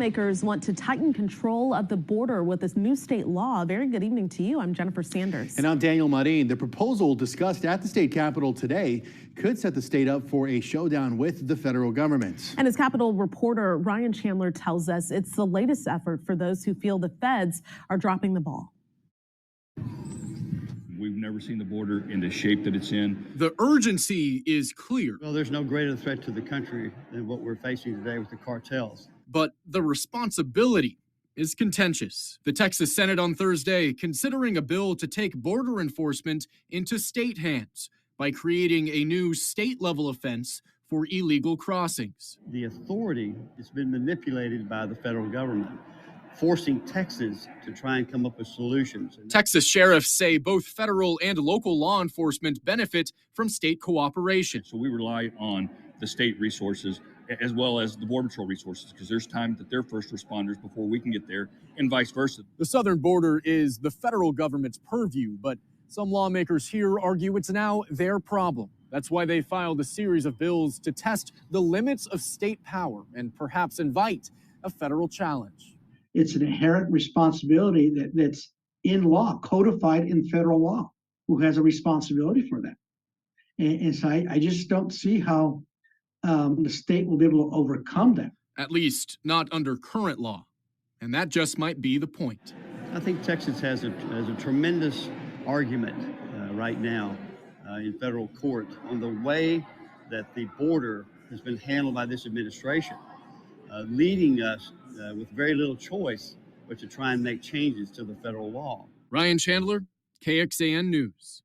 Lawmakers want to tighten control of the border with this new state law. Very good evening to you. I'm Jennifer Sanders. And I'm Daniel Marin. The proposal discussed at the state capitol today could set the state up for a showdown with the federal government. And as Capitol reporter Ryan Chandler tells us, it's the latest effort for those who feel the feds are dropping the ball. We've never seen the border in the shape that it's in. The urgency is clear. Well, there's no greater threat to the country than what we're facing today with the cartels. But the responsibility is contentious. The Texas Senate on Thursday considering a bill to take border enforcement into state hands by creating a new state-level offense for illegal crossings. The authority has been manipulated by the federal government, forcing Texas to try and come up with solutions. Texas sheriffs say both federal and local law enforcement benefit from state cooperation. So we rely on the state resources as well as the Border Patrol resources because there's time that they're first responders before we can get there and vice versa. The southern border is the federal government's purview, but some lawmakers here argue it's now their problem. That's why they filed a series of bills to test the limits of state power and perhaps invite a federal challenge. It's an inherent responsibility that's in law, codified in federal law, who has a responsibility for that. And so I just don't see how the state will be able to overcome that. At least not under current law. And that just might be the point. I think Texas has a tremendous argument right now in federal court on the way that the border has been handled by this administration, leading us with very little choice but to try and make changes to the federal law. Ryan Chandler, KXAN News.